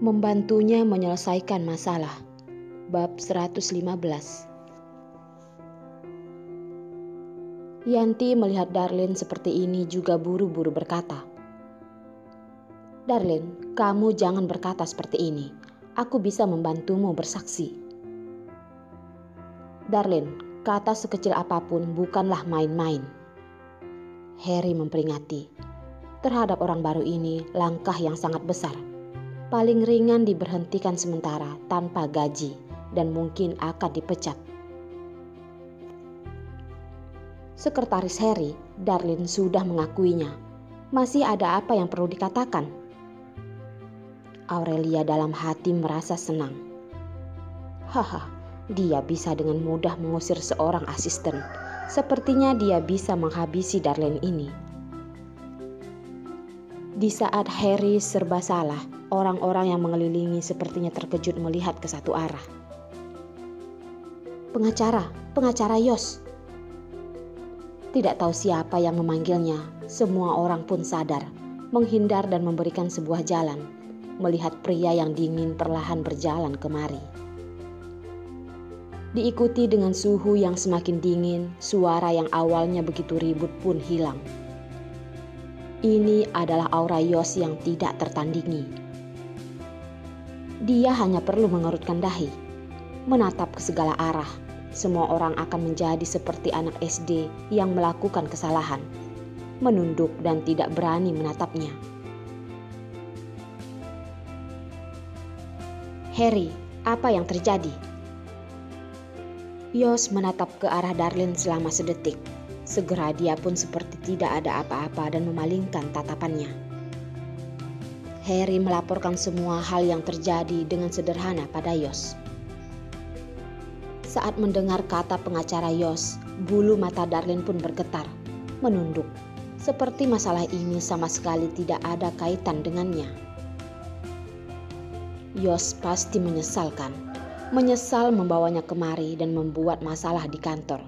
Membantunya menyelesaikan masalah. Bab 115. Yanti melihat Darlene seperti ini juga buru-buru berkata, "Darlene, kamu jangan berkata seperti ini. Aku bisa membantumu bersaksi." "Darlene, kata sekecil apapun bukanlah main-main." Harry memperingatih. Terhadap orang baru ini, langkah yang sangat besar. Paling ringan diberhentikan sementara tanpa gaji dan mungkin akan dipecat. Sekretaris Harry, Darlene sudah mengakuinya. Masih ada apa yang perlu dikatakan? Aurelia dalam hati merasa senang. Haha, dia bisa dengan mudah mengusir seorang asisten. Sepertinya dia bisa menghabisi Darlene ini. Di saat Harry serba salah, orang-orang yang mengelilingi sepertinya terkejut melihat ke satu arah. Pengacara Yos. Tidak tahu siapa yang memanggilnya, semua orang pun sadar, menghindar dan memberikan sebuah jalan, melihat pria yang dingin perlahan berjalan kemari. Diikuti dengan suhu yang semakin dingin, suara yang awalnya begitu ribut pun hilang. Ini adalah aura Yos yang tidak tertandingi. Dia hanya perlu mengerutkan dahi, menatap ke segala arah. Semua orang akan menjadi seperti anak SD yang melakukan kesalahan, menunduk dan tidak berani menatapnya. "Harry, apa yang terjadi?" Yos menatap ke arah Darlene selama sedetik. Segera dia pun seperti tidak ada apa-apa dan memalingkan tatapannya. Harry melaporkan semua hal yang terjadi dengan sederhana pada Yos. Saat mendengar kata pengacara Yos, bulu mata Darlene pun bergetar, menunduk, seperti masalah ini sama sekali tidak ada kaitan dengannya. Yos pasti menyesal membawanya kemari dan membuat masalah di kantor.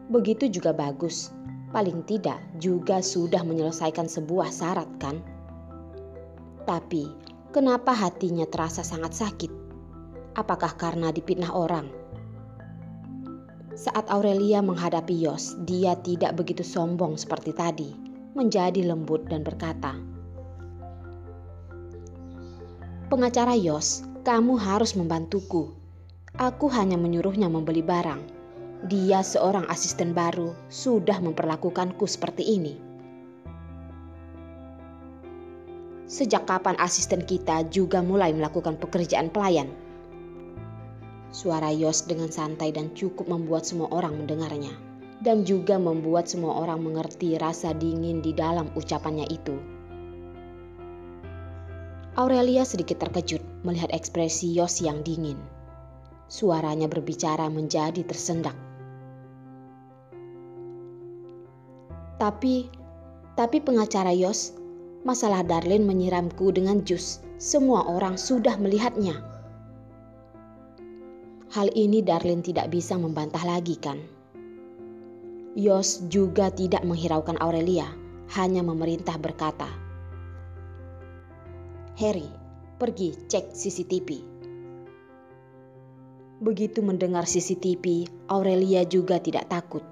Begitu juga bagus, paling tidak juga sudah menyelesaikan sebuah syarat kan? Tapi kenapa hatinya terasa sangat sakit? Apakah karena dipitnah orang? Saat Aurelia menghadapi Yos, dia tidak begitu sombong seperti tadi, menjadi lembut dan berkata, "Pengacara Yos, kamu harus membantuku. Aku hanya menyuruhnya membeli barang. Dia seorang asisten baru, sudah memperlakukanku seperti ini." "Sejak kapan asisten kita juga mulai melakukan pekerjaan pelayan?" Suara Yos dengan santai dan cukup membuat semua orang mendengarnya. Dan juga membuat semua orang mengerti rasa dingin di dalam ucapannya itu. Aurelia sedikit terkejut melihat ekspresi Yos yang dingin. Suaranya berbicara menjadi tersendak. Tapi pengacara Yos, masalah Darlene menyiramku dengan jus. Semua orang sudah melihatnya." Hal ini Darlene tidak bisa membantah lagi kan? Yos juga tidak menghiraukan Aurelia, hanya memerintah berkata, "Harry, pergi cek CCTV." Begitu mendengar CCTV, Aurelia juga tidak takut,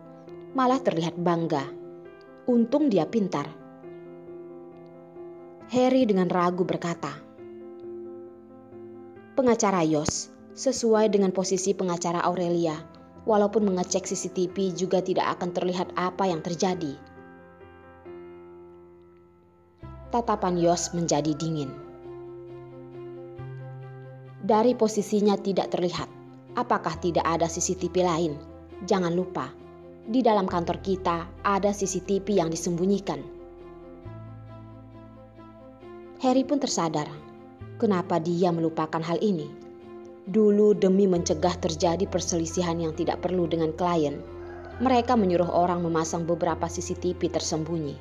malah terlihat bangga. Untung dia pintar. Harry dengan ragu berkata, "Pengacara Yos, sesuai dengan posisi pengacara Aurelia, walaupun mengecek CCTV juga tidak akan terlihat apa yang terjadi." Tatapan Yos menjadi dingin. "Dari posisinya tidak terlihat. Apakah tidak ada CCTV lain? Jangan lupa, di dalam kantor kita ada CCTV yang disembunyikan." Harry pun tersadar, kenapa dia melupakan hal ini. Dulu demi mencegah terjadi perselisihan yang tidak perlu dengan klien, mereka menyuruh orang memasang beberapa CCTV tersembunyi.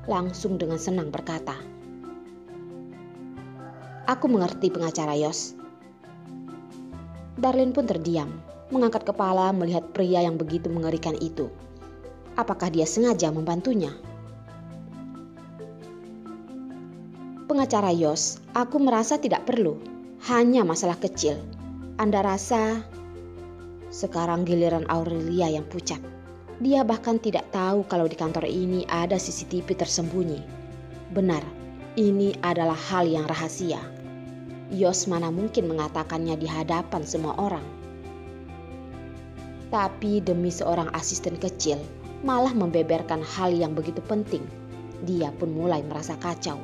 Langsung dengan senang berkata, "Aku mengerti pengacara Yos." Darlene pun terdiam, mengangkat kepala melihat pria yang begitu mengerikan itu. Apakah dia sengaja membantunya? "Pengacara Yos, aku merasa tidak perlu. Hanya masalah kecil. Anda rasa..." Sekarang giliran Aurelia yang pucat. Dia bahkan tidak tahu kalau di kantor ini ada CCTV tersembunyi. Benar, ini adalah hal yang rahasia. Yos mana mungkin mengatakannya di hadapan semua orang. Tapi demi seorang asisten kecil, malah membeberkan hal yang begitu penting, dia pun mulai merasa kacau.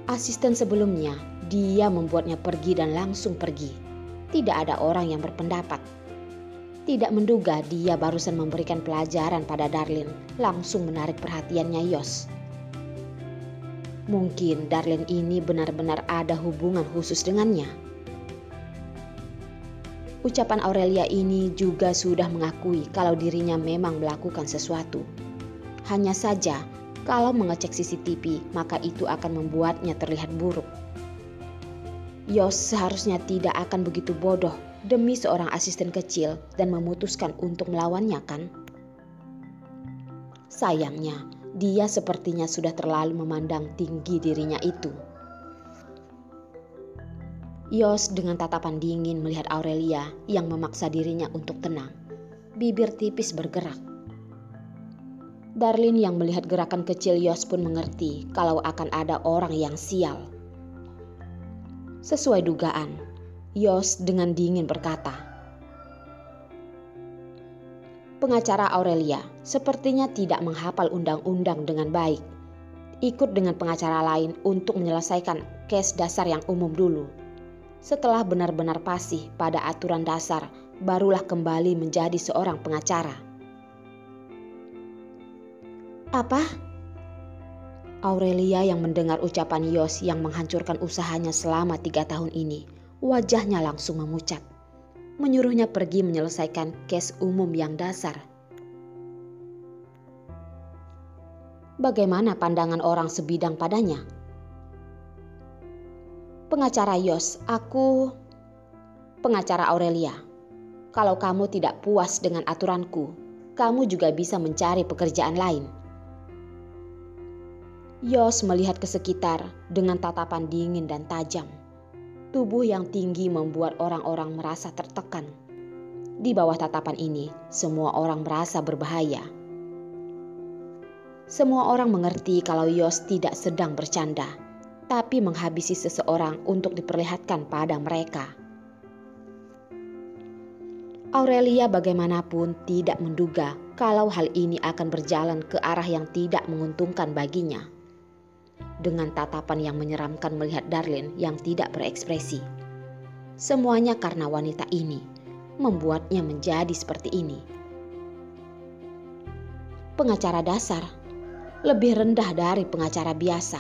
Asisten sebelumnya, dia membuatnya pergi dan langsung pergi. Tidak ada orang yang berpendapat. Tidak menduga dia barusan memberikan pelajaran pada Darlene, langsung menarik perhatiannya Yos. Mungkin Darlene ini benar-benar ada hubungan khusus dengannya. Ucapan Aurelia ini juga sudah mengakui kalau dirinya memang melakukan sesuatu. Hanya saja, kalau mengecek CCTV, maka itu akan membuatnya terlihat buruk. Yos seharusnya tidak akan begitu bodoh demi seorang asisten kecil dan memutuskan untuk melawannya, kan? Sayangnya, dia sepertinya sudah terlalu memandang tinggi dirinya itu. Yos dengan tatapan dingin melihat Aurelia yang memaksa dirinya untuk tenang. Bibir tipis bergerak. Darlene yang melihat gerakan kecil Yos pun mengerti kalau akan ada orang yang sial. Sesuai dugaan, Yos dengan dingin berkata, "Pengacara Aurelia sepertinya tidak menghafal undang-undang dengan baik. Ikut dengan pengacara lain untuk menyelesaikan kes dasar yang umum dulu. Setelah benar-benar fasih pada aturan dasar, barulah kembali menjadi seorang pengacara." "Apa?" Aurelia yang mendengar ucapan Yos yang menghancurkan usahanya selama 3 tahun ini, wajahnya langsung memucat. Menyuruhnya pergi menyelesaikan kes umum yang dasar. Bagaimana pandangan orang sebidang padanya? "Pengacara Yos, aku..." "Pengacara Aurelia, kalau kamu tidak puas dengan aturanku, kamu juga bisa mencari pekerjaan lain." Yos melihat ke sekitar dengan tatapan dingin dan tajam. Tubuh yang tinggi membuat orang-orang merasa tertekan. Di bawah tatapan ini, semua orang merasa berbahaya. Semua orang mengerti kalau Yos tidak sedang bercanda, tapi menghabisi seseorang untuk diperlihatkan pada mereka. Aurelia bagaimanapun tidak menduga kalau hal ini akan berjalan ke arah yang tidak menguntungkan baginya. Dengan tatapan yang menyeramkan melihat Darlene yang tidak berekspresi. Semuanya karena wanita ini, membuatnya menjadi seperti ini. Pengacara dasar, lebih rendah dari pengacara biasa.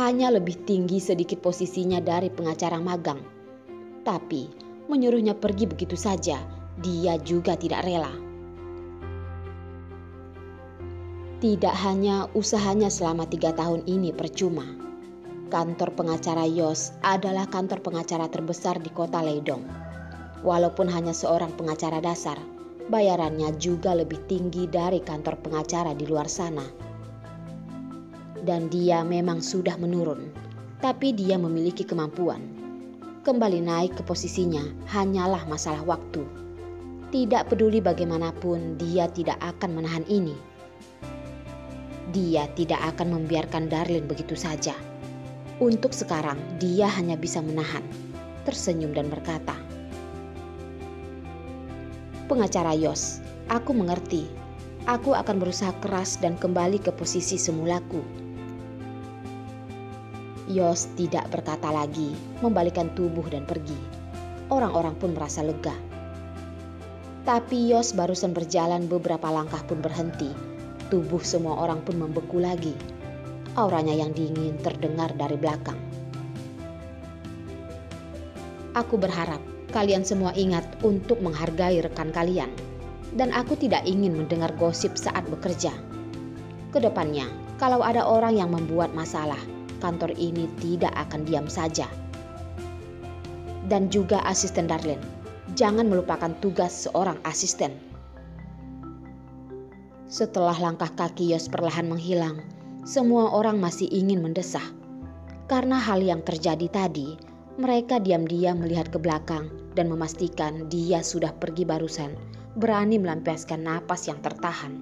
Hanya lebih tinggi sedikit posisinya dari pengacara magang. Tapi menyuruhnya pergi begitu saja, dia juga tidak rela. Tidak hanya usahanya selama 3 tahun ini percuma. Kantor pengacara Yos adalah kantor pengacara terbesar di kota Leidong. Walaupun hanya seorang pengacara dasar, bayarannya juga lebih tinggi dari kantor pengacara di luar sana. Dan dia memang sudah menurun, tapi dia memiliki kemampuan. Kembali naik ke posisinya hanyalah masalah waktu. Tidak peduli bagaimanapun, dia tidak akan menahan ini. Dia tidak akan membiarkan Darlene begitu saja. Untuk sekarang, dia hanya bisa menahan, tersenyum dan berkata, "Pengacara Yos, aku mengerti. Aku akan berusaha keras dan kembali ke posisi semulaku." Yos tidak berkata lagi, membalikkan tubuh dan pergi. Orang-orang pun merasa lega. Tapi Yos barusan berjalan beberapa langkah pun berhenti. Tubuh semua orang pun membeku lagi. Auranya yang dingin terdengar dari belakang. "Aku berharap kalian semua ingat untuk menghargai rekan kalian. Dan aku tidak ingin mendengar gosip saat bekerja. Kedepannya, kalau ada orang yang membuat masalah, kantor ini tidak akan diam saja. Dan juga asisten Darlene, jangan melupakan tugas seorang asisten." Setelah langkah kaki Yos perlahan menghilang, semua orang masih ingin mendesah. Karena hal yang terjadi tadi, mereka diam-diam melihat ke belakang dan memastikan dia sudah pergi barusan, berani melampiaskan napas yang tertahan.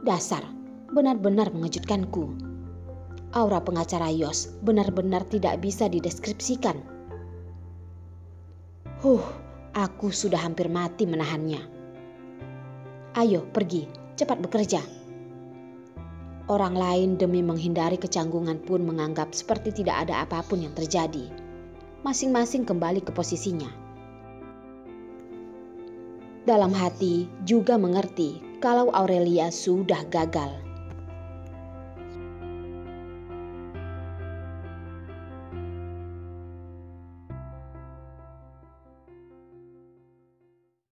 Dasar, benar-benar mengejutkanku. Aura pengacara Yos benar-benar tidak bisa dideskripsikan. Aku sudah hampir mati menahannya. Ayo pergi, cepat bekerja. Orang lain demi menghindari kecanggungan pun menganggap seperti tidak ada apapun yang terjadi. Masing-masing kembali ke posisinya. Dalam hati juga mengerti kalau Aurelia sudah gagal.